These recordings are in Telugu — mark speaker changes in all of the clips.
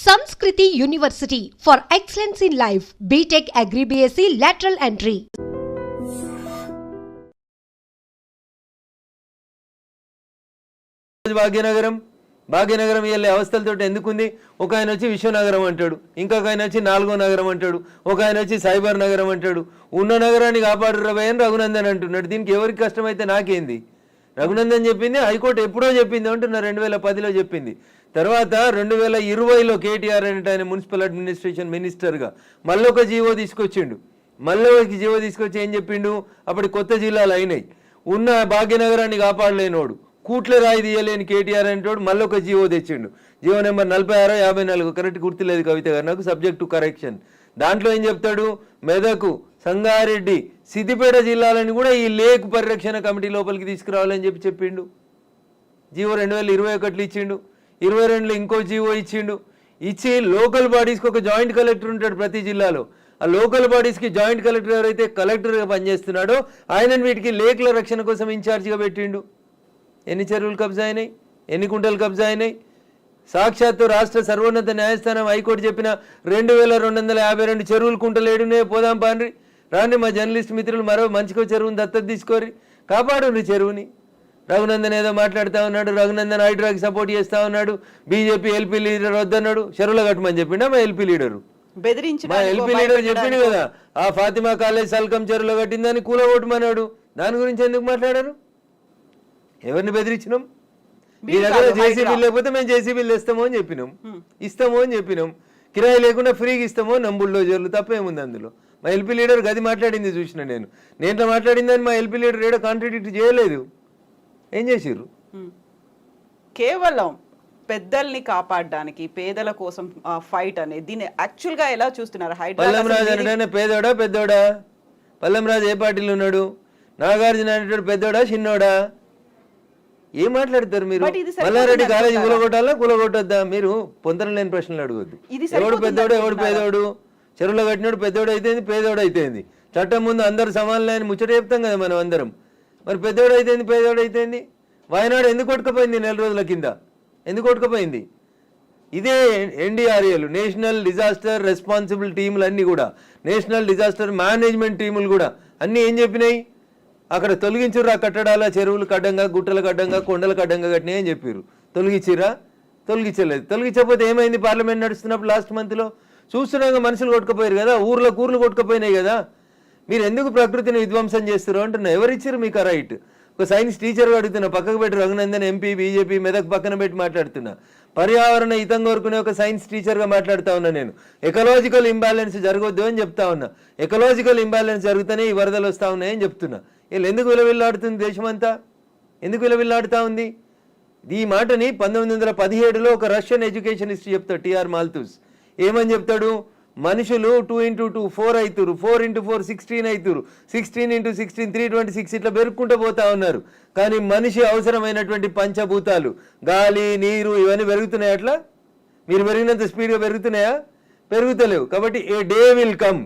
Speaker 1: Sanskriti University for excellence in life. BTech Agri BSc lateral entry.
Speaker 2: Bhagyanagaram వెళ్ళే అవస్థలతో ఎందుకుంది? ఒక ఆయన వచ్చి విశ్వనగరం అంటాడు, ఇంకొక ఆయన వచ్చి 4వ నగరం అంటాడు, ఒక ఆయన వచ్చి సైబర్ నగరం అంటాడు. ఉన్న నగరాన్ని కాపాడు రవయ్య అని రఘునందన్ అంటున్నాడు. దీనికి ఎవరికి కష్టమైతే నాకేంది? రఘునందన్ చెప్పింది హైకోర్టు ఎప్పుడో చెప్పింది అంటున్నారు, 2010లో చెప్పింది. తర్వాత 2020లో కేటీఆర్ అంటే ఆయన మున్సిపల్ అడ్మినిస్ట్రేషన్ మినిస్టర్గా మళ్ళీ ఒక జీవో తీసుకొచ్చిండు. మళ్ళీ ఒక జీవో తీసుకొచ్చి ఏం చెప్పిండు? అప్పటి కొత్త జిల్లాలు అయినాయి, ఉన్న భాగ్యనగరాన్ని కాపాడలేనోడు, కూట్ల రాయి తీయలేని కేటీఆర్ అంటోడు మళ్ళీ ఒక జీవో తెచ్చిండు. జీవో నెంబర్ 46/54, కరెక్ట్ గుర్తులేదు కవిత గారు నాకు, సబ్జెక్ట్ టు కరెక్షన్. దాంట్లో ఏం చెప్తాడు? మెదకు, సంగారెడ్డి, సిద్దిపేట జిల్లాలని కూడా ఈ లేక్ పరిరక్షణ కమిటీ లోపలికి తీసుకురావాలని చెప్పిండు. జీవో 2021లో ఇచ్చిండు, 22లో ఇంకో జీవో ఇచ్చిండు. ఇచ్చి లోకల్ బాడీస్కి ఒక జాయింట్ కలెక్టర్ ఉంటాడు ప్రతి జిల్లాలో. ఆ లోకల్ బాడీస్కి జాయింట్ కలెక్టర్ ఎవరైతే కలెక్టర్గా పనిచేస్తున్నాడో ఆయనను వీటికి లేక్ల రక్షణ కోసం ఇన్ఛార్జిగా పెట్టిండు. ఎన్ని చెరువులు కబ్జా అయినాయి, ఎన్ని కుంటలు కబ్జా అయినాయి? సాక్షాత్తు రాష్ట్ర సర్వోన్నత న్యాయస్థానం హైకోర్టు చెప్పిన 2252 చెరువులు కుంటలు ఏడున్నాయో పోదాం పాండ్రి, రాండి మా జర్నలిస్ట్ మిత్రులు మరో మంచికో చెరువుని దత్తత తీసుకోరి, కాపాడు చెరువుని. రఘునందన్ ఏదో మాట్లాడుతూ ఉన్నాడు, రఘునందన్ హైడ్రాకి సపోర్ట్ చేస్తూ ఉన్నాడు, బీజేపీ ఎల్పీ లీడర్ వద్దన్నాడు, చెరువులు కట్టమని చెప్పిండా మా ఎల్పీ లీడరు? మా ఎల్పీ లీడర్ చెప్పిండు కదా, ఆ ఫాతిమా కాలేజ్ సల్కం చెరువులో కట్టిందని కూలగొట్టమన్నాడు. దాని గురించి ఎందుకు మాట్లాడారు? ఎవరిని బెదిరించినాం? మీ దగ్గర జేసీబీలు లేకపోతే మేము జేసీబీలు ఇస్తామో అని చెప్పినాం, ఇస్తామో అని చెప్పినాం. కిరాయి లేకుండా ఫ్రీగా ఇస్తామో నంబుల్డోజర్లు, తప్పేముంది అందులో? మా ఎల్పీ లీడర్ గది మాట్లాడింది చూసిన నేను మాట్లాడిందని మా ఎల్పీ లీడర్ ఏడో కాంట్రాడిక్ట్ చేయలేదు. ఏం చేసిర్రు?
Speaker 3: కేవలం పెద్దల్ని కాపాడడానికి, పేదల కోసం ఫైట్ అనేది దీన్ని యాక్చువల్ గా ఎలా చూస్తున్నారు?
Speaker 2: పల్లం రాజు అంటే పేదోడా పెద్దోడా? పల్లం రాజు ఏ పార్టీలో ఉన్నాడు? నాగార్జున అనేటోడు పెద్దోడా చిన్నోడా? ఏం మాట్లాడతారు మీరు? మల్లారెడ్డి కాలేజీ కూలగొట్టొద్దా? మీరు పొంతన లేని ప్రశ్నలు అడగొద్దు. ఎవడు పెద్దోడు ఎవడు పేదోడు? చెరువులో కట్టినోడు పెద్దోడు అయితేంది, పేదోడు అయితేంది. చట్టం ముందు అందరు సమానలేని ముచ్చట చెప్తాం కదా మనం అందరం. మరి పెద్దోడు అయితేంది, పేదోడు అయితేంది? వాయనాడు ఎందుకు కొట్టుకుపోయింది 4 రోజుల కింద? ఎందుకు కొట్టుకుపోయింది? ఇదే ఎన్డీఆర్ఏలు, నేషనల్ డిజాస్టర్ రెస్పాన్సిబుల్ టీములు అన్నీ కూడా, నేషనల్ డిజాస్టర్ మేనేజ్మెంట్ టీములు కూడా అన్నీ ఏం చెప్పినాయి? అక్కడ తొలగించిర్రు ఆ కట్టడాల, చెరువులు కడ్డంగా, గుట్టల కడ్డంగా, కొండల కడ్డంగా కట్టినాయి అని చెప్పారు. తొలగించిర్రా? తొలగించలేదు. తొలగించకపోతే ఏమైంది? పార్లమెంట్ నడుస్తున్నప్పుడు లాస్ట్ మంత్లో చూస్తున్నాగా మనుషులు కొట్టుకుపోయారు కదా, ఊర్లు కొట్టుకుపోయినాయి కదా. మీరు ఎందుకు ప్రకృతిని విధ్వంసం చేస్తారు అంటున్నా. ఎవరిచ్చారు మీకు ఆ రైట్? ఒక సైన్స్ టీచర్ అడుగుతున్నా, పక్కకు పెట్టి రఘునందన్ ఎంపీ బీజేపీ మెదక్ పక్కన పెట్టి మాట్లాడుతున్నా. పర్యావరణ హితం కోరుకునే ఒక సైన్స్ టీచర్గా మాట్లాడుతూ ఉన్నా నేను. ఎకలాజికల్ ఇంబ్యాలెన్స్ జరగొద్దు అని చెప్తా ఉన్నా. ఎకలాజికల్ ఇంబ్యాలెన్స్ జరుగుతూనే ఈ వరదలు వస్తూ ఉన్నాయని చెప్తున్నా. వీళ్ళు ఎందుకు విలవిల్లాడుతుంది దేశమంతా? ఎందుకు విలవిల్లాడుతూ ఉంది? ఈ మాటని 1917లో ఒక రష్యన్ ఎడ్యుకేషన్ హిస్టరీ చెప్తాడు టిఆర్ మాల్తూస్. ఏమని చెప్తాడు? మనుషులు 2 × 2 4 అవుతారు, 4 × 4 16 అవుతారు, 16 × 16 326 ఇట్లా పెరుగుకుంటూ పోతా ఉన్నారు. కానీ మనిషి అవసరమైనటువంటి పంచభూతాలు గాలి, నీరు ఇవన్నీ పెరుగుతున్నాయి. అట్లా మీరు పెరిగినంత స్పీడ్గా పెరుగుతున్నాయా? పెరుగుతలేవు. కాబట్టి ఏ డే విల్ కమ్,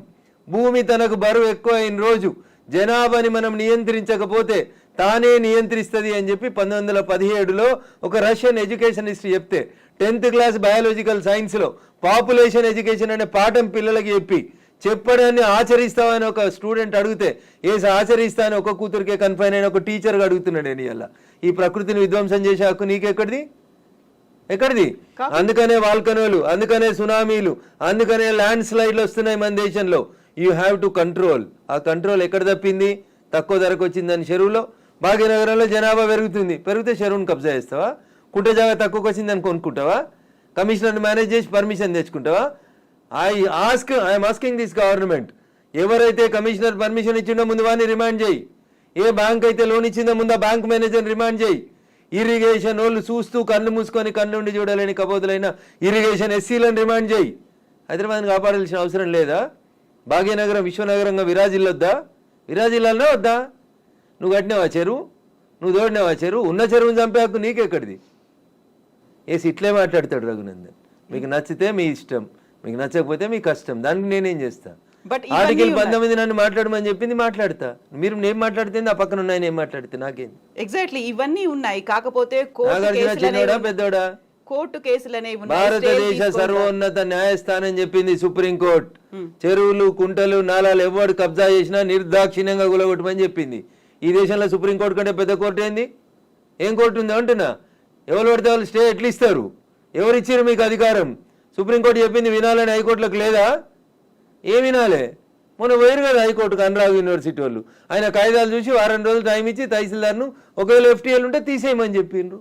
Speaker 2: భూమి తనకు బరువు ఎక్కువ అయిన రోజు, జనాభాని మనం నియంత్రించకపోతే తానే నియంత్రిస్తుంది అని చెప్పి 1917లో ఒక రష్యన్ ఎడ్యుకేషన్ హిస్టరీ చెప్తే, 10th క్లాస్ బయాలజికల్ సైన్స్లో పాపులేషన్ ఎడ్యుకేషన్ అనే పాఠం పిల్లలకి చెప్పడాన్ని ఆచరిస్తామని ఒక స్టూడెంట్ అడిగితే, ఆచరిస్తా అని ఒక కూతురికే కన్ఫైన్ అయిన ఒక టీచర్గా అడుగుతున్నాడు. నేను ఇలా ఈ ప్రకృతిని విధ్వంసం చేసే హక్కు నీకెక్కడిది? ఎక్కడిది? అందుకనే వాల్కనోలు, అందుకనే సునామీలు, అందుకనే ల్యాండ్ స్లైడ్లు వస్తున్నాయి మన దేశంలో. You have to control. ఆ కంట్రోల్ ఎక్కడ తప్పింది? తక్కువ ధరకు వచ్చిందని చెరువులో. భాగ్యనగరంలో జనాభా పెరిగితే చెరువును కబ్జా చేస్తావా? కుంట జాగా తక్కువకి వచ్చిందని కొనుక్కుంటావా? కమిషనర్ని మేనేజ్ చేసి పర్మిషన్ తెచ్చుకుంటావా? ఐఎమ్ ఆస్కింగ్ దిస్ గవర్నమెంట్, ఎవరైతే కమిషనర్ పర్మిషన్ ఇచ్చిండో ముందు వాడిని రిమాండ్ చేయి. ఏ బ్యాంక్ అయితే లోన్ ఇచ్చిందో ముందు ఆ బ్యాంక్ మేనేజర్ని రిమాండ్ చేయి. ఇరిగేషన్ వాళ్ళు చూస్తూ కళ్ళు మూసుకొని కన్నుండి చూడలేని కబోదులైన ఇరిగేషన్ ఎస్సీలను రిమాండ్ చేయి. హైదరాబాద్ని కాపాడాల్సిన అవసరం లేదా? భాగ్యనగరం విశ్వనగరంగా విరాజిల్లొద్దా? విరాజిల్లాలనే వద్దా? నువ్వు కట్టినావా చెరువు? నువ్వు తోడినావా చెరువు? ఉన్న చెరువుని చంపే హక్కు నీకెక్కడిది? ఇట్లే మాట్లాడతాడు రఘునందన్. మీకు నచ్చితే మీ ఇష్టం, మీకు నచ్చకపోతే మీ కష్టం, దానికి నేనేం చేస్తా? ఆర్టికల్ 19 నన్ను మాట్లాడమని చెప్పింది, మాట్లాడతా. మీరు నేను మాట్లాడితే ఆ పక్కన ఉన్నాయి, నేను మాట్లాడితే నాకేంది?
Speaker 3: ఎగ్జాక్ట్లీ ఇవన్నీ ఉన్నాయి. కాకపోతే
Speaker 2: చిన్నోడా పెద్దోడా?
Speaker 3: కోర్టు కేసులు అనేవి ఉన్నాయి,
Speaker 2: భారతదేశ
Speaker 3: స్టేలు తీసుకుంటారు.
Speaker 2: సర్వోన్నత న్యాయస్థానం చెప్పింది సుప్రీంకోర్టు, చెరువులు కుంటలు నాలాలు ఎవడు కబ్జా చేసినా నిర్దాక్షిణ్యంగా గులగొట్టమని చెప్పింది. ఈ దేశంలో సుప్రీంకోర్టు కంటే పెద్ద కోర్టు ఏంది? ఏం కోర్టు ఉంది అంటున్నా? ఎవరు పడితే వాళ్ళు స్టే ఎట్లా ఇస్తారు? ఎవరు ఇచ్చారు మీకు అధికారం? సుప్రీంకోర్టు చెప్పింది వినాలని హైకోర్టులకు లేదా? ఏం వినాలే? మొన్న పోయారు కదా హైకోర్టుకు అనురాగ్ యూనివర్సిటీ వాళ్ళు. ఆయన కాయిదాలు చూసి వారం రోజులు టైం ఇచ్చి తహసీల్దార్ను ఒకవేళ FTL ఉంటే తీసేయమని చెప్పిండ్రు.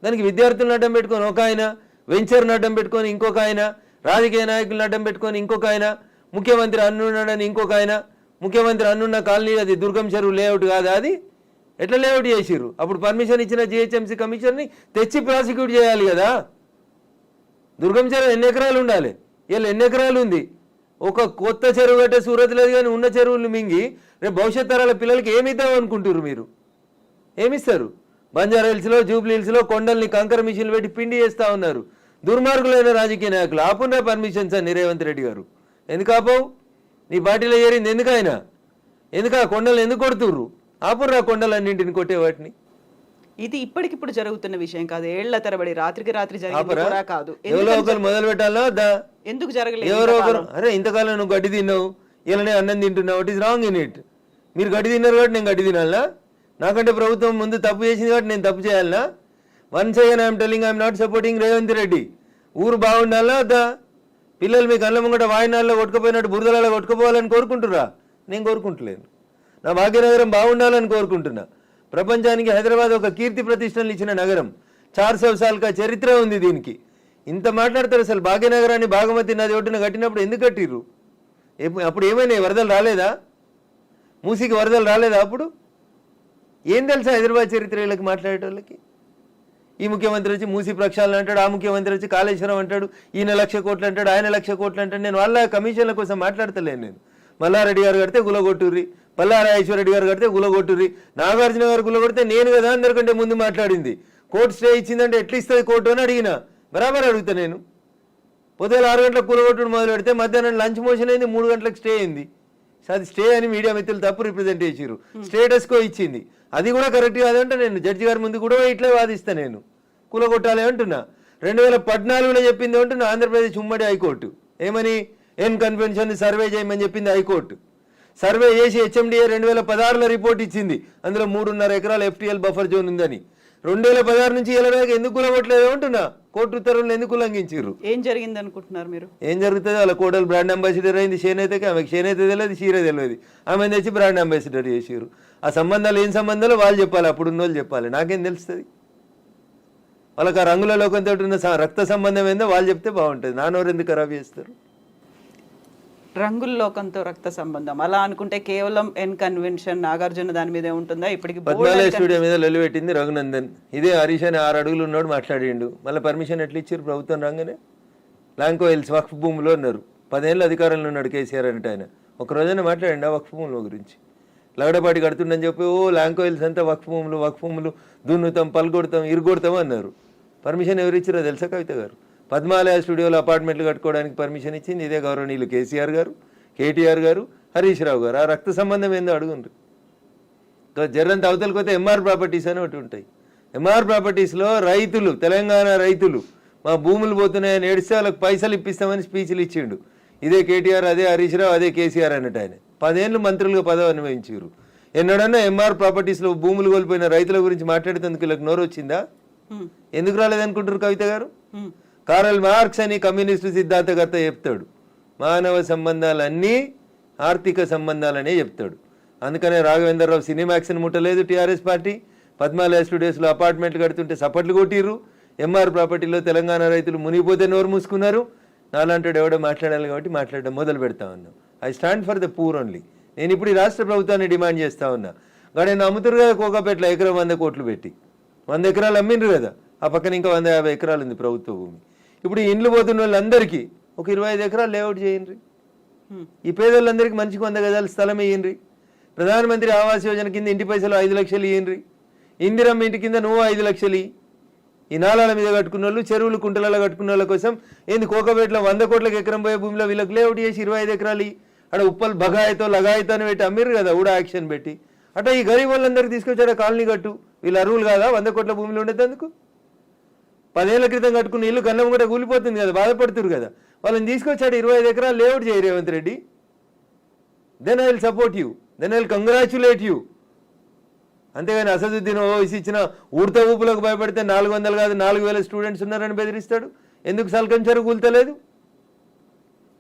Speaker 2: దానికి విద్యార్థులను అడ్డం పెట్టుకొని ఒక ఆయన, వెంచర్ను అడ్డం పెట్టుకొని ఇంకొక ఆయన, రాజకీయ నాయకులను అడ్డం పెట్టుకొని ఇంకొక ఆయన, ముఖ్యమంత్రి అన్నున్నాడని ఇంకొక ఆయన, ముఖ్యమంత్రి అన్నున్న కాలనీ అది దుర్గం చెరువు లేఅవుట్ కాదా? అది ఎట్లా లేఅవుట్ చేసిర్రు? అప్పుడు పర్మిషన్ ఇచ్చిన GHMC కమిషనర్ని తెచ్చి ప్రాసిక్యూట్ చేయాలి కదా. దుర్గం చెరువు ఎన్ని ఎకరాలు ఉండాలి? వీళ్ళు ఎన్ని ఎకరాలు ఉంది? ఒక కొత్త చెరువు కట్టే సూరత్ లేదు కానీ ఉన్న చెరువులు మింగి రేపు భవిష్యత్ తరాల పిల్లలకి ఏమిద్దాం అనుకుంటారు మీరు? ఏమిస్తారు? బంజారా హిల్స్లో, జూబ్లీ హిల్స్లో కొండల్ని కంకర మిషన్లు పెట్టి పిండి చేస్తూ ఉన్నారు దుర్మార్గులైన రాజకీయ నాయకులు. ఆపున్నా పర్మిషన్స్ అని రేవంత్ రెడ్డి గారు. ఎందుకు ఆపవు? నీ పార్టీలో చేరింది ఎందుకైనా? ఎందుకు ఆ కొండలు ఎందుకు కొడుతుర్రు? ఆపుర్రా కొండలన్నింటిని కొట్టే వాటిని.
Speaker 3: ఇది ఇప్పటికిప్పుడు జరుగుతున్న విషయం కాదు, ఏళ్ల తరబడి రాత్రికి రాత్రి జరిగింది కూడా కాదు.
Speaker 2: ఎవరో ఒకరు మొదలు పెట్టాలా?
Speaker 3: ఎందుకు జరగలేదు?
Speaker 2: ఎవరో ఒకరు, అరే ఇంతకాలం నువ్వు గడ్డి తిన్నావు, ఇలానే అన్నం తింటున్నావు, it is wrong in it. మీరు గడ్డి తిన్నారు కాబట్టి నేను గడ్డి తినాలా? నాకంటే ప్రభుత్వం ముందు తప్పు చేసింది కాబట్టి నేను తప్పు చేయాలనా? Once again I'm telling I'm not supporting Revanth Reddy. ఊరు బాగుండాలా వద్దా? పిల్లలు మీ కళ్ళ ముంగట వాయినాల్లో కొట్టుకుపోయినట్టు బురదలలో కొట్టుకుపోవాలని కోరుకుంటురా? నేను కోరుకుంటలేను. నా భాగ్యనగరం బాగుండాలని కోరుకుంటున్నా. ప్రపంచానికి హైదరాబాద్ ఒక కీర్తి ప్రతిష్టలు ఇచ్చిన నగరం, 400 సార్లుగా చరిత్ర ఉంది దీనికి. ఇంత మాట్లాడతారు. అసలు భాగ్యనగరాన్ని బాగమతి నది ఒడ్డున కట్టినప్పుడు ఎందుకు కట్టిర్రు? అప్పుడు ఏమైనా వరదలు రాలేదా? మూసీకి వరదలు రాలేదా? అప్పుడు ఏం తెలుసా హైదరాబాద్ చరిత్ర వీళ్ళకి మాట్లాడేటోళ్ళకి? ఈ ముఖ్యమంత్రి వచ్చి మూసీ ప్రక్షాళన అంటాడు, ఆ ముఖ్యమంత్రి వచ్చి కాళేశ్వరం అంటాడు, ఈయన 1,00,000 కోట్లు అంటాడు, ఆయన 1,00,000 కోట్లు అంటాడు. నేను వాళ్ళ కమిషన్ల కోసం మాట్లాడతలేను. నేను మల్లారెడ్డి గారు కడితే గులగొట్టుర్రి, పల్లారాజేశ్వరరెడ్డి గారు కడితే గులగొట్టుర్రి, నాగార్జున గారు గులగొడితే నేను కదా అందరికంటే ముందు మాట్లాడింది. కోర్టు స్టే ఇచ్చిందంటే ఎట్లా ఇస్తుంది కోర్టు అని అడిగిన. బరాబర్ అడుగుతా నేను. పొద్దున 6 గంటలకు కూలగొట్టుడు మొదలు పెడితే మధ్యాహ్నం లంచ్ మోషన్ అయింది, 3 గంటలకు స్టే అయింది. అది స్టే అని మీడియా మిత్రులు తప్పు రిప్రజెంట్ చేసిర్రు. స్టేటస్కో ఇచ్చింది, అది కూడా కరెక్ట్ కాదంటే నేను జడ్జి గారి ముందు కూడా ఇట్లా వాదిస్తా. నేను కూలగొట్టాలి అంటున్నా. 2014లో చెప్పింది అంటున్నా ఆంధ్రప్రదేశ్ ఉమ్మడి హైకోర్టు. ఏమని? ఎన్ కన్వెన్షన్ సర్వే చేయమని చెప్పింది హైకోర్టు. సర్వే చేసి HMDA 2016లో రిపోర్ట్ ఇచ్చింది. అందులో 3.5 ఎకరాల FTL బఫర్ జోన్ ఉందని. 2016 నుంచి ఇలా ఎందుకు కూలగొట్టలేదు అంటున్నా. కోర్టు ఉత్తర్వులను ఎందుకు ఉల్లంఘించారు?
Speaker 3: ఏం జరిగింది అనుకుంటున్నారు మీరు?
Speaker 2: ఏం జరుగుతుంది? వాళ్ళ కోడలు బ్రాండ్ అంబాసిడర్ అయింది చేనేతకి. ఆమెకి చేనేత తెలియదు, చీర తెలియదు. ఆమె తెచ్చి బ్రాండ్ అంబాసిడర్ చేసారు. ఆ సంబంధాలు ఏం సంబంధాలు వాళ్ళు చెప్పాలి, అప్పుడున్న వాళ్ళు చెప్పాలి. నాకేం తెలుస్తుంది? వాళ్ళకి ఆ రంగుల లోకంతో ఉన్న రక్త సంబంధం ఏందో వాళ్ళు చెప్తే బాగుంటుంది. నానోరు ఎందుకు ఖరాబ్ చేస్తారు?
Speaker 3: రంగుల లోకంతో రక్త సంబంధం అలా అనుకుంటే కేవలం ఎన్ కన్వెన్షన్ నాగార్జున దాని మీదే ఉంటుందా? ఇప్పటికి
Speaker 2: పద్మాలయ స్టూడియో మీద లొల్లి పెట్టింది రఘునందన్. ఇదే హరీష్ అని 6 అడుగులు ఉన్నాడు మాట్లాడిండు. మళ్ళీ పర్మిషన్ ఎట్లా ఇచ్చారు ప్రభుత్వం రాగానే? లాంకో హిల్స్ వక్ఫ్ భూములో ఉన్నారు. 10 ఏళ్ళు అధికారంలో ఉన్నాడు కేసీఆర్ అంటే. ఆయన ఒక రోజైనా మాట్లాడండి ఆ వక్ఫ్ భూముల గురించి? లగడపాటి కడుతుండని చెప్పి లాంకో హిల్స్ అంతా వక్ఫ్ భూములు దున్నుతాం, పల్గొడతాం, ఇరుగొడతాం అన్నారు. పర్మిషన్ ఎవరు ఇచ్చారో తెలుసా కవిత గారు? పద్మాలయ స్టూడియోలో అపార్ట్మెంట్లు కట్టుకోవడానికి పర్మిషన్ ఇచ్చింది ఇదే గౌరవనీయులు కేసీఆర్ గారు, KTR గారు, హరీష్ రావు గారు. ఆ రక్త సంబంధం ఏందో అడుగుండ్రు. జర్రంత అవతలకి పోతే MR ప్రాపర్టీస్ అని ఒకటి ఉంటాయి. MR ప్రాపర్టీస్లో రైతులు, తెలంగాణ రైతులు మా భూములు పోతున్నాయని ఏడిస్తే వాళ్ళకి పైసలు ఇప్పిస్తామని స్పీచ్లు ఇచ్చిండు. ఇదే KTR, అదే హరీష్ రావు, అదే కేసీఆర్ అన్నట్టు. ఆయన 10 ఏళ్ళు మంత్రులుగా పదవి అనుభవించారు. ఎన్నడన్నా MR ప్రాపర్టీస్లో భూములు కోల్పోయిన రైతుల గురించి మాట్లాడేందుకు వీళ్ళకి నోరు వచ్చిందా? ఎందుకు రాలేదనుకుంటారు కవిత గారు? కారల్ మార్క్స్ అని కమ్యూనిస్టు సిద్ధాంతకర్త చెప్తాడు, మానవ సంబంధాలన్నీ ఆర్థిక సంబంధాలనే చెప్తాడు. అందుకనే రాఘవేంద్రరావు సినిమాక్స్ని ముట్టలేదు టీఆర్ఎస్ పార్టీ. పద్మాలయ స్టూడియోస్లో అపార్ట్మెంట్లు కడుతుంటే సపట్లు కొట్టిర్రు. MR ప్రాపర్టీలో తెలంగాణ రైతులు మునిగిపోతే నోరు మూసుకున్నారు. నాలాంటి ఎవడో మాట్లాడాలి కాబట్టి మాట్లాడడం మొదలు పెడతా ఉన్నాం. I stand for the poor only. నేను ఇప్పుడు ఈ రాష్ట్ర ప్రభుత్వాన్ని డిమాండ్ చేస్తా ఉన్నా. నేను అమ్ముతురు కదా కోకాపేటలో ఎకరం 100 కోట్లు పెట్టి 100 ఎకరాలు అమ్మిండ్రు కదా. ఆ పక్కన ఇంకా 150 ఎకరాలు ఉంది ప్రభుత్వ భూమి. ఇప్పుడు ఈ ఇండ్లు పోతున్న వాళ్ళందరికీ ఒక 25 ఎకరాలు లేఅవుట్ చేయండి. ఈ పేదోళ్ళందరికీ మంచికి 100 గజాల స్థలం ఇయ్యండి. ప్రధానమంత్రి ఆవాస్ యోజన కింద ఇంటి పైసలు 5 లక్షలు ఇయ్యండి. ఇందిరమ్మ ఇంటి కింద నువ్వు 5 లక్షలు. ఈ నాలాల మీద కట్టుకున్న వాళ్ళు, చెరువులు కుంటలలో కట్టుకున్న వాళ్ళ కోసం ఏంది కోకపేటలో 100 కోట్లకు ఎకరం పోయే భూమిలో వీళ్ళకి లేఅవుట్ చేసి 25 ఎకరాలు అక్కడ ఉప్పలు బగాయితో లగాయితో అని పెట్టి అమ్మిర్రు కదా ఊడా యాక్షన్ పెట్టి. అట్లా ఈ గరీబ్ వాళ్ళందరికీ తీసుకొచ్చాడు కాలనీ కట్టు. వీళ్ళు అరువులు కాదా 100 కోట్ల భూమిలో ఉండేందుకు? 10 ఏళ్ల క్రితం కట్టుకున్న ఇల్లు కన్నం కూడా కూలిపోతుంది కదా, బాధపడుతురు కదా. వాళ్ళని తీసుకొచ్చాడు 25 ఎకరాలు లేఅవుట్ చేయి Revanth Reddy. Then I will support you, then I will congratulate you. అంతేగాని అసదుద్దీన్ ఓవైసీ ఇచ్చిన ఊడత ఊపులకు భయపడితే 400 కాదు 4000 స్టూడెంట్స్ ఉన్నారని బెదిరిస్తాడు. ఎందుకు సల్కం చెరువు కూల్తలేదు?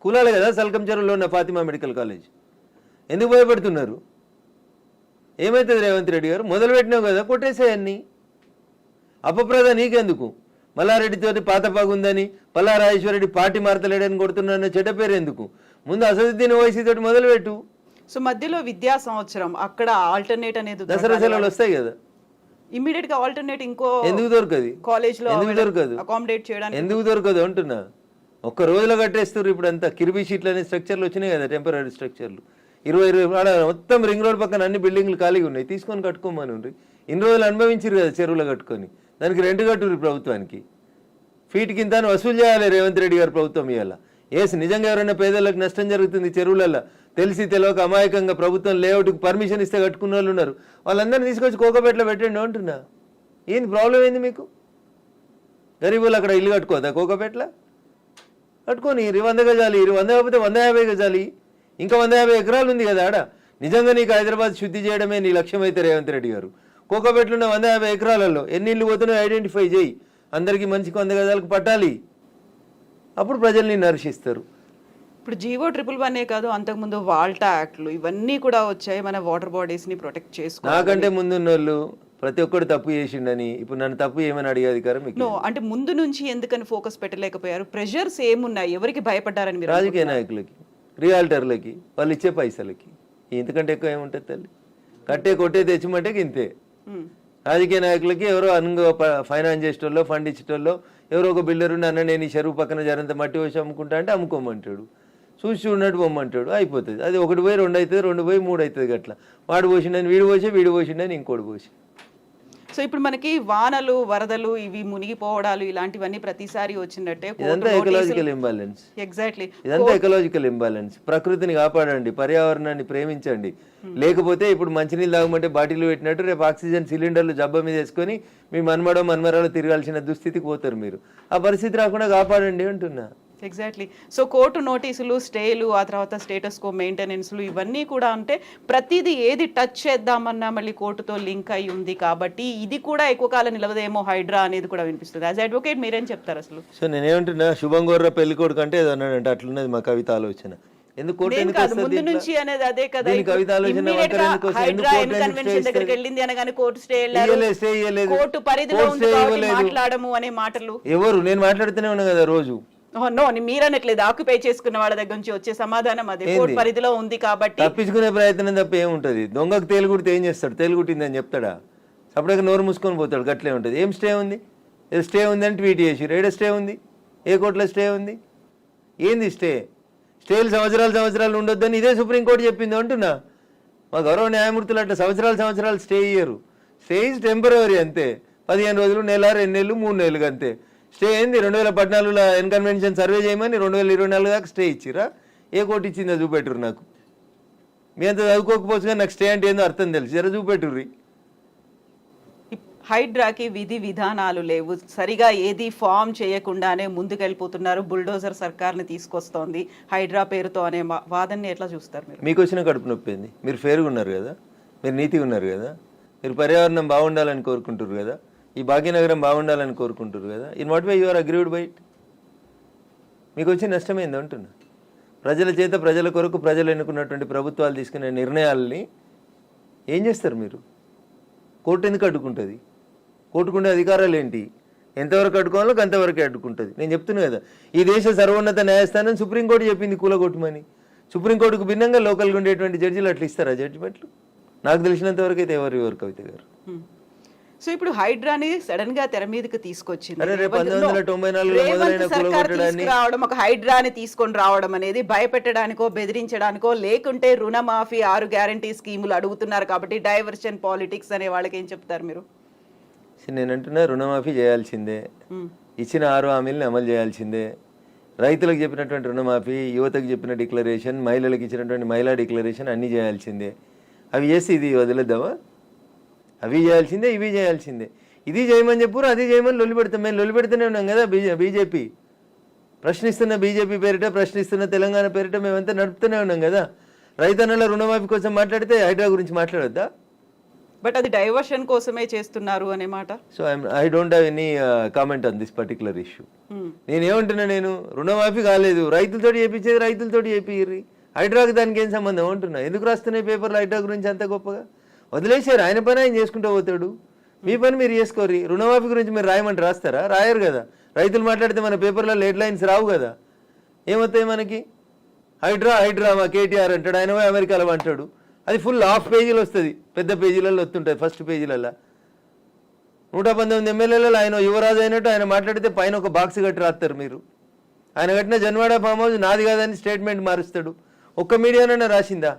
Speaker 2: కూలాలి కదా సల్కం చెరువులో ఉన్న ఫాతిమా మెడికల్ కాలేజ్. ఎందుకు భయపడుతున్నారు? ఏమవుతుంది రేవంత్ రెడ్డి గారు? మొదలుపెట్టినావు కదా, కొట్టేసేయన్ని. అపప్రద నీకెందుకు? మల్లారెడ్డితోటి పాత పగుందని, పల్లారాజేశ్వరరెడ్డి పార్టీ మార్తలేడని కొడుతున్నా చెడ్డ పేరు ఎందుకు? ముందు అసదుద్దీన్ ఓవైసీ తోటి మొదలుపెట్టు.
Speaker 3: సో మధ్యలో విద్యా సంవత్సరం అక్కడ ఆల్టర్నేట్ అనేది
Speaker 2: దసరా సెలవులు వస్తాయి కదా,
Speaker 3: ఇమీడియట్ గా ఆల్టర్నేట్ ఇంకో
Speaker 2: ఎందుకు దొరకదు?
Speaker 3: కాలేజ్ లో
Speaker 2: ఎందుకు దొరకదు?
Speaker 3: అకామిడేట్ చేయడానికి
Speaker 2: ఎందుకు దొరకదు అంటున్నా. ఒక్క రోజులో కట్టేస్తారు. ఇప్పుడు అంతా కిర్బీ షీట్లు అనే స్ట్రక్చర్లు వచ్చినాయి కదా, టెంపరీ స్ట్రక్చర్లు. 20 మొత్తం రింగ్ రోడ్ పక్కన అన్ని బిల్డింగ్లు ఖాళీగా ఉన్నాయి, తీసుకొని కట్టుకోమని ఉండ్రి. ఇన్ని రోజులు అనుభవించారు కదా చెరువులో కట్టుకొని, దానికి రెంట్ కట్టుర్రి ప్రభుత్వానికి. ఫీట్ కింద వసూలు చేయాలి రేవంత్ రెడ్డి గారు ప్రభుత్వం ఇవాళ. నిజంగా ఎవరైనా పేదలకు నష్టం జరుగుతుంది చెరువులలో తెలిసి తెలియక అమాయకంగా ప్రభుత్వం లేఅవుట్కి పర్మిషన్ ఇస్తే కట్టుకున్న వాళ్ళు ఉన్నారు, వాళ్ళందరినీ తీసుకొచ్చి కోకపేటలో పెట్టండి అంటున్నా. ఏంది ప్రాబ్లం ఏంది మీకు? గరీబులు అక్కడ ఇల్లు కట్టుకోదా కోకపేటలో? కట్టుకొని 100 గజాలి, 100 కాకపోతే 150 గజాలి, ఇంకా 150 ఎకరాలు ఉంది కదా ఆడ. నిజంగా నీకు హైదరాబాద్ శుద్ధి చేయడమే నీ లక్ష్యం అయితే రేవంత్ రెడ్డి గారు, కోకపేటలో ఉన్న 150 ఎకరాలలో ఎన్ని ఇల్లు పోతున్నాయో ఐడెంటిఫై చేయి. అందరికీ మంచికి 100 గజాలకు పట్టాలి, అప్పుడు ప్రజల్ని నర్శిస్తారు.
Speaker 3: ఇప్పుడు జీవో 111 కాదు, అంతకుముందు వాల్టా యాక్ట్లు ఇవన్నీ కూడా వచ్చాయి మన వాటర్ బాడీస్ ని ప్రొటెక్ట్ చేసుకో.
Speaker 2: నాకంటే ముందున్న వాళ్ళు ప్రతి ఒక్కరు తప్పు చేసిండని ఇప్పుడు నన్ను తప్పు ఏమని అడిగే అధికారం మీకు?
Speaker 3: అంటే ముందు నుంచి ఎందుకని ఫోకస్ పెట్టలేకపోయారు? ప్రెషర్స్ ఏమున్నాయి? ఎవరికి భయపడ్డారని మీరు?
Speaker 2: రాజకీయ నాయకులకి, రియాల్టర్లకి, వాళ్ళు ఇచ్చే పైసలకి. ఇంతకంటే ఎక్కువ ఏముంటుంది తల్లి? కట్టే కొట్టే తెచ్చిమంటే ఇంతే. రాజకీయ నాయకులకి ఎవరో ఫైనాన్స్ చేసేటోళ్ళు, ఫండ్ ఇచ్చేటోళ్ళు, ఎవరో ఒక బిల్డర్ అన్న నేను ఈ చెరువు పక్కన జరంత మట్టి వచ్చి అమ్ముకుంటా అంటే అమ్ముకోమంటాడు, చూసి చూడనట్టు పొమ్మంటాడు, అయిపోతుంది. అది 1 పోయి 2 అవుతుంది, 2 పోయి 3 అవుతుంది. గట్లా వాడు పోసిండని వీడు పోసి, వీడు పోసిండని ఇంకోటి పోసి.
Speaker 3: సో ఇప్పుడు మనకి వానలు, వరదలు, ఇవి మునిగిపోవడాలు ఇలాంటివన్నీ ప్రతిసారి వచ్చినట్టే.
Speaker 2: ఇదంతా ఎకలాజికల్ ఇంబాలెన్స్.
Speaker 3: ఎగ్జాక్ట్లీ,
Speaker 2: ఇదంతా ఎకలాజికల్ ఇంబాలెన్స్. ప్రకృతిని కాపాడండి, పర్యావరణాన్ని ప్రేమించండి. లేకపోతే ఇప్పుడు మంచినీళ్ళు తాగమంటే బాటిల్ పెట్టినట్టు రేపు ఆక్సిజన్ సిలిండర్లు జబ్బ మీద వేసుకొని మీ మన్మరాలు తిరగాల్సిన దుస్థితికి పోతారు మీరు. ఆ పరిస్థితి రాకుండా కాపాడండి అంటున్నా.
Speaker 3: ఎగ్జాక్ట్లీ. సో కోర్టు నోటీసులు, స్టేలు, ఆ తర్వాత స్టేటస్ కో మెయింటెనెన్స్లు ఇవన్నీ కూడా అంటే ప్రతిదీ ఏది టచ్ చేద్దామన్నా మళ్ళీ కోర్టుతో లింక్ అయి ఉంది కాబట్టి ఇది కూడా ఎక్కువ కాలం నిలవదేమో హైడ్రా అనేది కూడా వినిపిస్తుంది. యాజ్ అడ్వకేట్ మీరేం చెప్తారు అసలు?
Speaker 2: సో నేనేమంటున్నా, శుభం గోర్ర పెళ్లి కొడుకు అంటే ఏదో అన్నాడంటే అట్లున్నది మా కవిత ఆలోచన. ఎందుకు కోర్టు ఎందుకు
Speaker 3: ముందు నుంచి అనేది అదే కదా,
Speaker 2: కవిత ఆలోచన
Speaker 3: దగ్గరికి వెళ్ళింది అనగానే కోర్టు స్టే కోర్టు పరిధిలో మాట్లాడము అనే మాటలు
Speaker 2: ఎవరు? నేను మాట్లాడుతూనే ఉన్నా కదా రోజు.
Speaker 3: నో, మీరనట్లేదు, ఆక్యుపై చేసుకున్న వాళ్ళ దగ్గర నుంచి వచ్చే సమాధానం అదే, కోర్టు పరిధిలో ఉంది కాబట్టి.
Speaker 2: తప్పించుకునే ప్రయత్నం తప్ప ఏముంటది? దొంగకు తేలుగుడితే ఏం చేస్తాడు? తేలుగుట్టిందని చెప్తాడా? అప్పుడే నోరు మూసుకొని పోతాడు. గట్లే ఉంటుంది. ఏం స్టే ఉంది? స్టే ఉంది అని ట్వీట్ చేసి ఏడ స్టే ఉంది? ఏ కోర్టులో స్టే ఉంది? ఏంది స్టే? స్టేలు సంవత్సరాలు ఉండొద్దని ఇదే సుప్రీంకోర్టు చెప్పింది అంటున్నా. మా గౌరవ న్యాయమూర్తులు అట్లా సంవత్సరాలు స్టే ఇయ్యరు. స్టే ఈజ్ టెంపరరీ అంతే. 15 రోజులు, నెల, 2 నెలలు, 3 నెలలు అంతే. స్టే ఏంది? 2014లో ఎన్కన్వెన్షన్ సర్వే చేయమని 2024 దాకా స్టే ఇచ్చిరా? ఏ కోర్టు ఇచ్చిందో చూపెట్టురు నాకు. మీ అంత చదువుకోకపోవచ్చు కానీ నాకు స్టే అంటే ఏందో అర్థం తెలుసు, జర చూపెట్టుర్రి.
Speaker 3: హైడ్రాకి విధి విధానాలు లేవు, సరిగా ఏది ఫామ్ చేయకుండానే ముందుకెళ్ళిపోతున్నారు, బుల్డోజర్ సర్కార్ని తీసుకొస్తోంది హైడ్రా పేరుతో అనే వాదనని ఎట్లా చూస్తారు మీరు?
Speaker 2: మీకు వచ్చిన కడుపు నొప్పి ఏంది? మీరు ఫేర్గా ఉన్నారు కదా, మీరు నీతిగా ఉన్నారు కదా, మీరు పర్యావరణం బాగుండాలని కోరుకుంటారు కదా, ఈ భాగ్యనగరం బాగుండాలని కోరుకుంటారు కదా. In what way you are agreed by it? మీకు వచ్చి నష్టమైంది అంటున్నా. ప్రజల చేత, ప్రజల కొరకు ప్రజలు ఎన్నుకున్నటువంటి ప్రభుత్వాలు తీసుకునే నిర్ణయాలని ఏం చేస్తారు మీరు? కోర్టు ఎందుకు అడ్డుకుంటుంది? కోర్టుకుండే అధికారాలు ఏంటి? ఎంతవరకు అడ్డుకోవాలో అంతవరకే అడ్డుకుంటుంది. నేను చెప్తున్నా కదా, ఈ దేశ సర్వోన్నత న్యాయస్థానం సుప్రీంకోర్టు చెప్పింది కూలగొట్టమని. సుప్రీంకోర్టుకు భిన్నంగా లోకల్గా ఉండేటువంటి జడ్జిలు అట్లా ఇస్తారా జడ్జిమెంట్లు? నాకు తెలిసినంత వరకు అయితే ఎవరు కవిత గారు.
Speaker 3: సో ఇప్పుడు హైడ్రాని సడన్ గా తెర మీదకి తీసుకొచ్చింది.
Speaker 2: 1994
Speaker 3: రావడం, ఒక హైడ్రాని తీసుకొని రావడం అనేది భయపెట్టడానికో బెదిరించడానికో, లేకుంటే రుణమాఫీ 6 గ్యారంటీ స్కీములు అడుగుతున్నారు కాబట్టి డైవర్షన్ పాలిటిక్స్ అనే వాళ్ళకి ఏం చెప్తారు మీరు?
Speaker 2: నేనంటున్నా, రుణమాఫీ చేయాల్సిందే, ఇచ్చిన 6 హామీలను అమలు చేయాల్సిందే. రైతులకు చెప్పినటువంటి రుణమాఫీ, యువతకు చెప్పిన డిక్లరేషన్, మహిళలకు ఇచ్చినటువంటి మహిళా డిక్లరేషన్ అన్నీ చేయాల్సిందే. అవి చేసి ఇది వదిలేద్దామా? అవి చేయాల్సిందే, ఇవి చేయాల్సిందే. ఇది చేయమని చెప్పురు, అది చేయమని లొల్లి పెడతాం. మేము లొల్లి పెడుతూనే ఉన్నాం కదా. బీజేపీ ప్రశ్నిస్తున్న బీజేపీ పేరిట, ప్రశ్నిస్తున్న తెలంగాణ పేరిట మేమంతా నడుపుతూనే ఉన్నాం కదా. రైతన్నల రుణమాఫీ కోసం మాట్లాడితే హైడ్రా గురించి మాట్లాడొద్దా?
Speaker 3: బట్ అది డైవర్షన్ కోసమే చేస్తున్నారు అనే మాట.
Speaker 2: So I don't have any comment on this particular issue. నేనేమంటున్నా, నేను రుణమాఫీ కాలేదు, రైతులతో చేయించేది రైతులతో చేపిర్రి, హైడ్రాకి దానికి ఏం సంబంధం అంటున్నా. ఎందుకు రాస్తున్నాయి పేపర్లు హైడ్రా గురించి అంత గొప్పగా? వదిలేశారు, ఆయన పని ఆయన చేసుకుంటూ పోతాడు, మీ పని మీరు చేసుకోర్రి. రుణమాఫీ గురించి మీరు రాయమంటే రాస్తారా? రాయరు కదా. రైతులు మాట్లాడితే మన పేపర్లో హెడ్ లైన్స్ రావు కదా. ఏమవుతాయి మనకి? హైడ్రా మా కేటీఆర్ అంటాడు, ఆయన అమెరికాలో అంటాడు, అది ఫుల్ హాఫ్ పేజీలు వస్తుంది, పెద్ద పేజీలలో వస్తుంటుంది. ఫస్ట్ పేజీలలో 119 ఎమ్మెల్యేలలో ఆయన యువరాజు అయినట్టు ఆయన మాట్లాడితే పైన ఒక బాక్స్ కట్టి రాస్తారు మీరు. ఆయన కట్టిన జన్వాడ ఫామ్ హౌస్ నాది కాదని స్టేట్మెంట్ మారుస్తాడు. ఒక్క మీడియానైనా రాసిందా?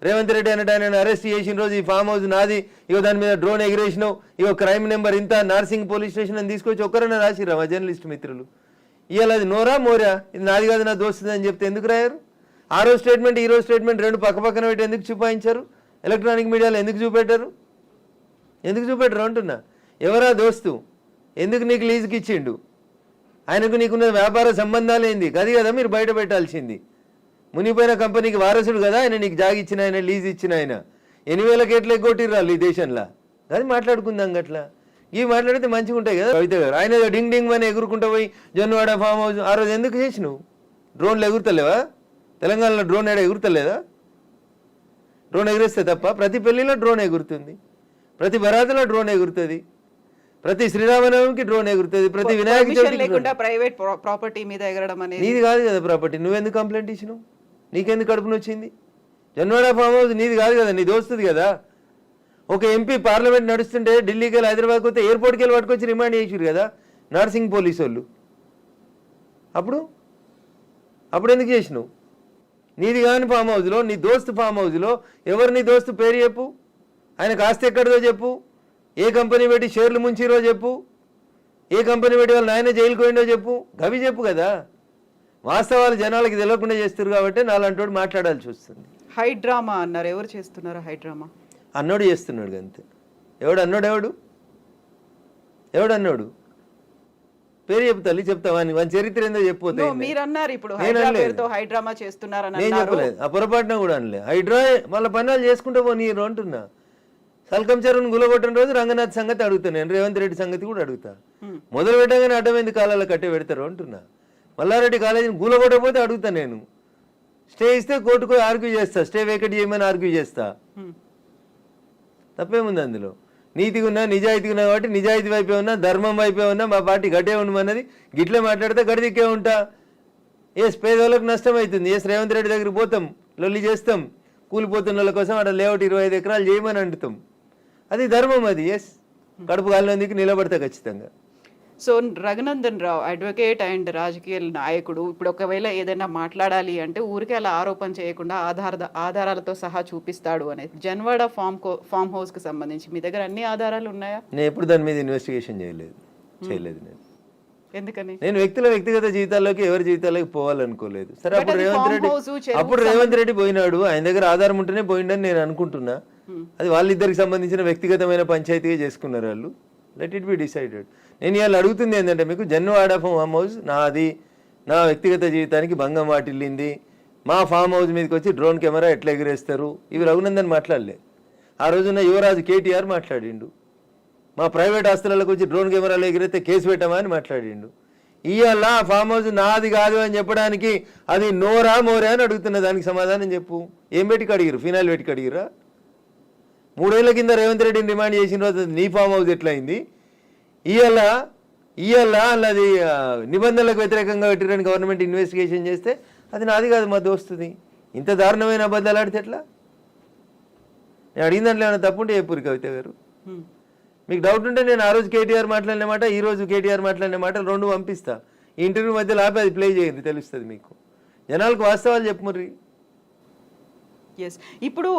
Speaker 2: రేవంత్ రెడ్డి అన్నట్టు ఆయన అరెస్ట్ చేసిన రోజు ఈ ఫామ్ హౌస్ నాది, ఇగో దాని మీద డ్రోన్ ఎగిరేసినావు, ఇగో క్రైమ్ నెంబర్ ఇంత, నార్సింగ్ పోలీస్ స్టేషన్ అని తీసుకొచ్చి ఒక్కరైనా రాసిరా మా జర్నలిస్ట్ మిత్రులు? ఇవాళ అది నోరా మోరా, ఇది నాది కాదు నా దోస్తుంది అని చెప్తే ఎందుకు రాయారు? ఆ రోజు స్టేట్మెంట్ ఈ రోజు స్టేట్మెంట్ రెండు పక్క పక్కన పెట్టి ఎందుకు చూపాయించారు? ఎలక్ట్రానిక్ మీడియాలో ఎందుకు చూపెట్టారు? ఎందుకు చూపెట్టరు అంటున్నా. ఎవరా దోస్తు? ఎందుకు నీకు లీజుకి ఇచ్చిండు? ఆయనకు నీకున్న వ్యాపార సంబంధాలు ఏంది? అది కదా మీరు బయట పెట్టాల్సింది. మునిపోయిన కంపెనీకి వారసుడు కదా ఆయన, నీకు జాగి ఇచ్చిన ఆయన, లీజ్ ఇచ్చిన ఆయన. 8,000 కోట్లు ఎగ్గొట్టిర్రాళ్ళు ఈ దేశంలో. అది మాట్లాడుకుందాం గట్లా. ఇవి మాట్లాడితే మంచిగా ఉంటాయి కదా. కవిత గారు ఆయన డింగ్ డింగ్ అని ఎగురుకుంటూ పోయి జొన్నవాడ ఫామ్ హౌస్ ఆ రోజు ఎందుకు చేసినావు? డ్రోన్లు ఎగురుతలేవా? తెలంగాణలో డ్రోన్ ఏడా ఎగురుతలేదా? డ్రోన్ ఎగిరేస్తే తప్ప ప్రతి పెళ్లిలో డ్రోన్ ఎగురుతుంది, ప్రతి బరాతలో డ్రోన్ ఎగురుతుంది, ప్రతి శ్రీరామనవమికి డ్రోన్ ఎగురుతుంది, ప్రతి వినాయక చవితికి.
Speaker 3: ప్రైవేట్ ప్రాపర్టీ మీద ఎగరడం అనేది
Speaker 2: నీది కాదు కదా ప్రాపర్టీ. నువ్వెందుకు కంప్లైంట్ ఇచ్చినావు? నీకెందుకు కడుపున వచ్చింది? జన్వాడ ఫామ్ హౌస్ నీది కాదు కదా, నీ దోస్తుంది కదా. ఒక ఎంపీ పార్లమెంట్ నడుస్తుంటే ఢిల్లీకి వెళ్ళి హైదరాబాద్కి వస్తే ఎయిర్పోర్ట్కి వెళ్ళి పట్టుకొచ్చి రిమాండ్ చేసిరు కదా నార్సింగ్ పోలీసు వాళ్ళు. అప్పుడు ఎందుకు చేసినావు? నీది కాని ఫామ్ హౌస్లో, నీ దోస్తు ఫామ్ హౌస్లో ఎవరు నీ దోస్తు పేరు చెప్పు, ఆయన కాస్త ఎక్కడిదో చెప్పు, ఏ కంపెనీ పెట్టి షేర్లు ముంచిరో చెప్పు, ఏ కంపెనీ పెట్టి వాళ్ళు నాయన జైలుకు పోయిండో చెప్పు, గవి చెప్పు కదా. వాస్తవాలు జనాలకి తెలియకుండా చేస్తారు కాబట్టి నాలంటోడు మాట్లాడాల్సి వస్తుంది.
Speaker 3: హైడ్రామా అన్నారు, ఎవరు చేస్తున్నారు హైడ్రామా?
Speaker 2: అన్నోడు చేస్తున్నాడు అంతే. ఎవడు పేరు చెప్తా చెప్తావా? వాని చరిత్ర ఏందో చెప్పిపోతే
Speaker 3: మీరు అన్నారు ఇప్పుడు హైడ్రామా చేస్తున్నారని.
Speaker 2: నేను చెప్పలేదు, ఆ పొరపాటున కూడా అనలే. హైడ్రా వాళ్ళ పనులు చేసుకుంటూ పోనీరు అంటున్నా. సల్కం చెరువును గులగొట్టిన రోజు రంగనాథ్ సంగతి అడుగుతా, నేను రేవంత్ రెడ్డి సంగతి కూడా అడుగుతా. మొదలు పెట్టగానే అడ్డమైంది కాలాల కట్టే పెడతారు అంటున్నా. మల్లారెడ్డి కాలేజీని గులగొట్టకపోతే అడుగుతా, నేను స్టే ఇస్తే కోర్టుకు ఆర్గ్యూ చేస్తా, స్టే వేకెట్ చేయమని ఆర్గ్యూ చేస్తా. తప్పేముంది అందులో? నీతిగా ఉన్నా, నిజాయితీగా ఉన్నా కాబట్టి నిజాయితీ వైపే ఉన్నా, ధర్మం వైపే ఉన్నా, మా పార్టీ గట్టే ఉండమన్నది. గిట్లే మాట్లాడితే గడిదిక్కే ఉంటా. పేదవాళ్ళకు నష్టం అవుతుంది. రేవంత్ రెడ్డి దగ్గరికి పోతాం, లొల్లి చేస్తాం, కూలిపోతున్న వాళ్ళ కోసం అక్కడ లేఅవుట్ 25 ఎకరాలు చేయమని అంటుతాం. అది ధర్మం. అది కడుపు కాలినందుకు నిలబడతా ఖచ్చితంగా.
Speaker 3: So Raghunandan Rao advocate and రాజకీయ నాయకుడు, ఇప్పుడు ఒకవేళ ఏదైనా మాట్లాడాలి అంటే ఊరికే అలా ఆరోపణ చేయకుండా ఆధారాలతో సహా చూపిస్తాడు అనేది. జన్వాడ ఫామ్ హౌస్ కి సంబంధించి మీ దగ్గర అన్ని ఆధారాలు ఉన్నాయా?
Speaker 2: నేను ఎప్పుడు దాని మీద ఇన్వెస్టిగేషన్ చేయలేదు. నేను
Speaker 3: ఎందుకని?
Speaker 2: నేను వ్యక్తిగత జీవితాల్లోకి, ఎవరి జీవితాల్లోకి పోవాలనుకోలేదు. సరే, అప్పుడు రేవంత్ రెడ్డి పోయినాడు, ఆయన దగ్గర ఆధారం ఉంటేనే పోయిండని నేను అనుకుంటున్నా. అది వాళ్ళిద్దరికి సంబంధించిన వ్యక్తిగతమైన పంచాయతీగా చేసుకున్నారు వాళ్ళు. Let it be decided. నేను ఇవాళ అడుగుతుంది ఏంటంటే, మీకు జన్వాడ ఫామ్ హౌస్ నాది, నా వ్యక్తిగత జీవితానికి భంగం వాటిల్లింది, మా ఫామ్ హౌస్ మీదకి వచ్చి డ్రోన్ కెమెరా ఎట్లా ఎగిరేస్తారు, ఇవి రఘునందన్ మాట్లాడలే. ఆ రోజున యువరాజు కేటీఆర్ మాట్లాడిండు, మా ప్రైవేట్ ఆస్తులకు వచ్చి డ్రోన్ కెమెరాలు ఎగిరితే కేసు పెట్టమా అని మాట్లాడిండు. ఇవాళ ఆ ఫామ్ హౌస్ నాది కాదు అని చెప్పడానికి అది నోరా మోరా అని అడుగుతున్న, దానికి సమాధానం చెప్పు. ఏం పెట్టి కడిగిరు? ఫినాయిల్ పెట్టి కడిగిరా? 3 ఏళ్ల కింద రేవంత్ రెడ్డిని డిమాండ్ చేసిన రోజు నీ ఫామ్ హౌస్ ఎట్లయింది? ఇవాళ అది నిబంధనలకు వ్యతిరేకంగా పెట్టిరని గవర్నమెంట్ ఇన్వెస్టిగేషన్ చేస్తే అది నాది కాదు మా దోస్తుది. ఇంత దారుణమైన అబద్ధాలు ఆడితే ఎట్లా? నేను అడిగిన దాంట్లో ఏమైనా తప్పుంటే చెప్పురు కవిత గారు. మీకు డౌట్ ఉంటే నేను ఆ రోజు కేటీఆర్ మాట్లాడిన మాట, ఈ రోజు కేటీఆర్ మాట్లాడిన మాటలు 2 పంపిస్తా. ఈ ఇంటర్వ్యూ మధ్యలో ఆపి అది ప్లే చేయండి, తెలుస్తుంది మీకు. జనాలకు వాస్తవాలు చెప్పుమర్రి.
Speaker 3: ఎస్, ఇప్పుడు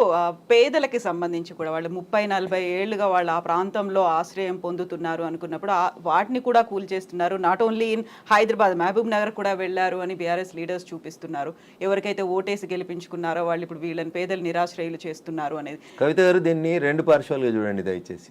Speaker 3: పేదలకి సంబంధించి కూడా వాళ్ళు 30-40 ఏళ్లుగా వాళ్ళు ఆ ప్రాంతంలో ఆశ్రయం పొందుతున్నారు అనుకున్నప్పుడు వాటిని కూడా కూల్చేస్తున్నారు. Not only in Hyderabad, Mahabubnagar కూడా వెళ్ళారు అని బీఆర్ఎస్ లీడర్స్ చూపిస్తున్నారు. ఎవరికైతే ఓటేసి గెలిపించుకున్నారో వాళ్ళు ఇప్పుడు వీళ్ళని పేదలు నిరాశ్రయులు చేస్తున్నారు అనేది.
Speaker 2: కవిత గారు, దీన్ని 2 పార్శ్వాలుగా చూడండి దయచేసి.